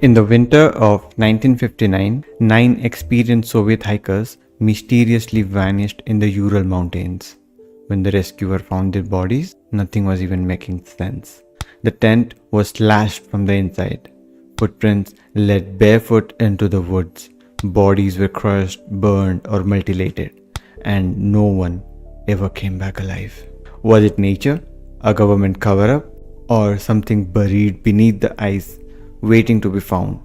In the winter of 1959, 9 experienced Soviet hikers mysteriously vanished in the Ural Mountains. When the rescuer found their bodies, nothing was even making sense. The tent was slashed from the inside. Footprints led barefoot into the woods. Bodies were crushed, burned, or mutilated, and no one ever came back alive. Was it nature, a government cover-up, or something buried beneath the ice waiting to be found?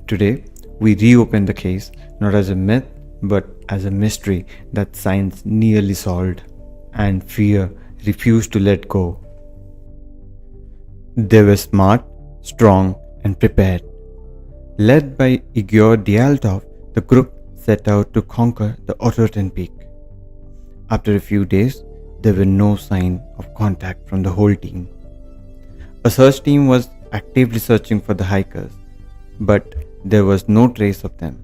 Today, we reopen the case not as a myth but as a mystery that science nearly solved and fear refused to let go. They were smart, strong, and prepared. Led by Igor Dyatlov, the group set out to conquer the Autopsy peak. After a few days, there were no sign of contact from the whole team. A search team was actively searching for the hikers, but there was no trace of them.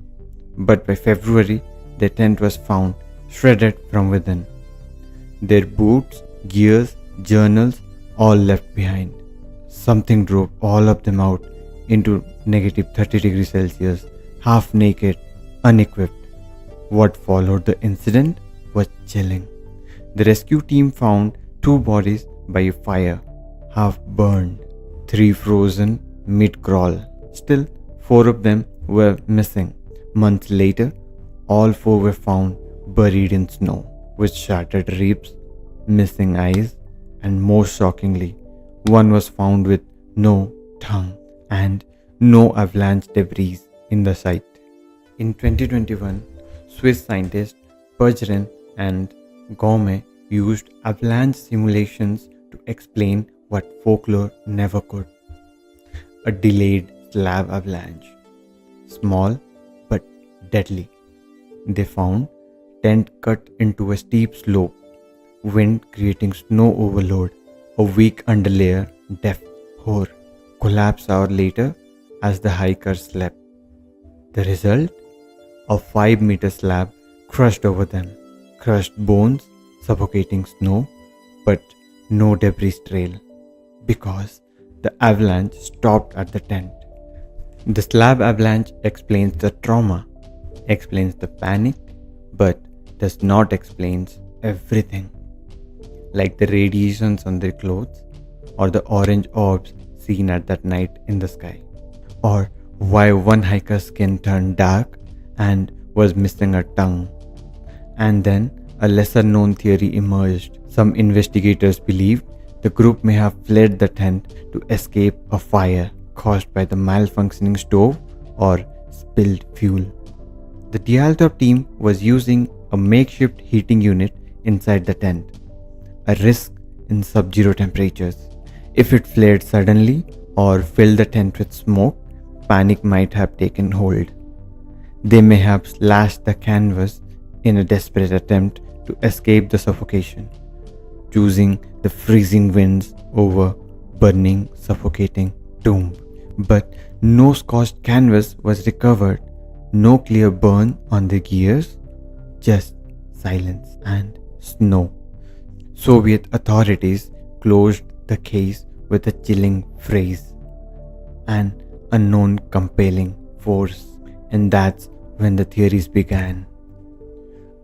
But by February, their tent was found shredded from within. Their boots, gears, journals, all left behind. Something drove all of them out into negative 30 degrees Celsius, half naked, unequipped. What followed the incident was chilling. The rescue team found 2 bodies by a fire, half burned, 3 frozen mid-crawl. Still, 4 of them were missing. Months later, all 4 were found buried in snow, with shattered ribs, missing eyes, and most shockingly, one was found with no tongue and no avalanche debris in the site. In 2021, Swiss scientists Bergeron and Gaume used avalanche simulations to explain what folklore never could. A delayed slab avalanche. Small but deadly. They found tent cut into a steep slope, wind creating snow overload, a weak underlayer, depth hoar, collapse hour later as the hikers slept. The result? A 5-meter slab crushed over them, crushed bones, suffocating snow, but no debris trail, because the avalanche stopped at the tent. The slab avalanche explains the trauma, explains the panic, but does not explain everything, like the radiations on their clothes, or the orange orbs seen at that night in the sky, or why one hiker's skin turned dark and was missing a tongue. And then a lesser known theory emerged. Some investigators believed the group may have fled the tent to escape a fire caused by the malfunctioning stove or spilled fuel. The Dyatlov team was using a makeshift heating unit inside the tent, a risk in sub-zero temperatures. If it flared suddenly or filled the tent with smoke, panic might have taken hold. They may have slashed the canvas in a desperate attempt to escape the suffocation, choosing the freezing winds over burning, suffocating tomb. But no scorched canvas was recovered, no clear burn on the gears, just silence and snow. Soviet authorities closed the case with a chilling phrase, an unknown compelling force, and that's when the theories began.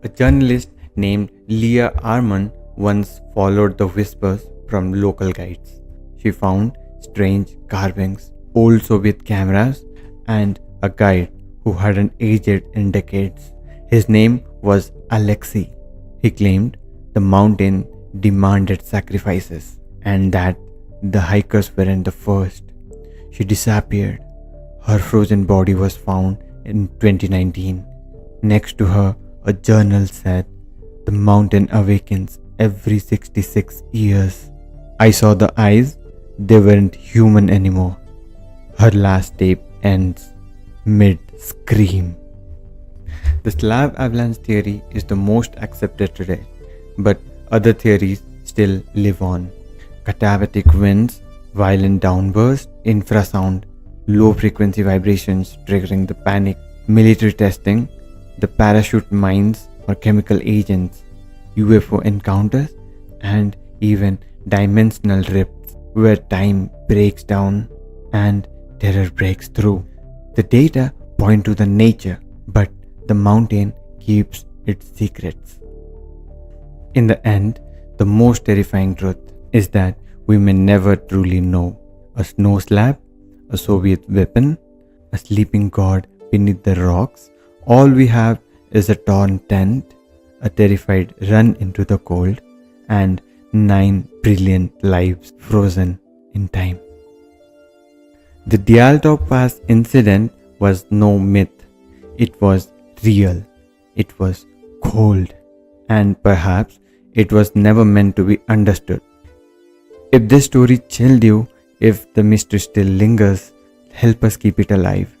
A journalist named Leah Armand once followed the whispers from local guides. She found strange carvings, old Soviet cameras, and a guide who hadn't aged in decades. His name was Alexei. He claimed the mountain demanded sacrifices and that the hikers weren't the first. She disappeared. Her frozen body was found in 2019. Next to her, a journal said, "The mountain awakens every 66 years. I saw the eyes, they weren't human anymore." Her last tape ends mid-scream. The slab avalanche theory is the most accepted today, but other theories still live on. Katabatic winds, violent downbursts, infrasound, low-frequency vibrations triggering the panic, military testing, the parachute mines or chemical agents, UFO encounters, and even dimensional rifts where time breaks down and terror breaks through. The data point to the nature, but the mountain keeps its secrets. In the end, the most terrifying truth is that we may never truly know. A snow slab, a Soviet weapon, a sleeping god beneath the rocks, all we have is a torn tent, a terrified run into the cold, and 9 brilliant lives frozen in time. The Dyatlov Pass incident was no myth. It was real. It was cold. And perhaps it was never meant to be understood. If this story chilled you, if the mystery still lingers, help us keep it alive.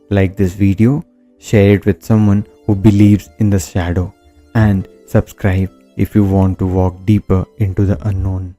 Like this video, share it with someone who believes in the shadow, and subscribe if you want to walk deeper into the unknown.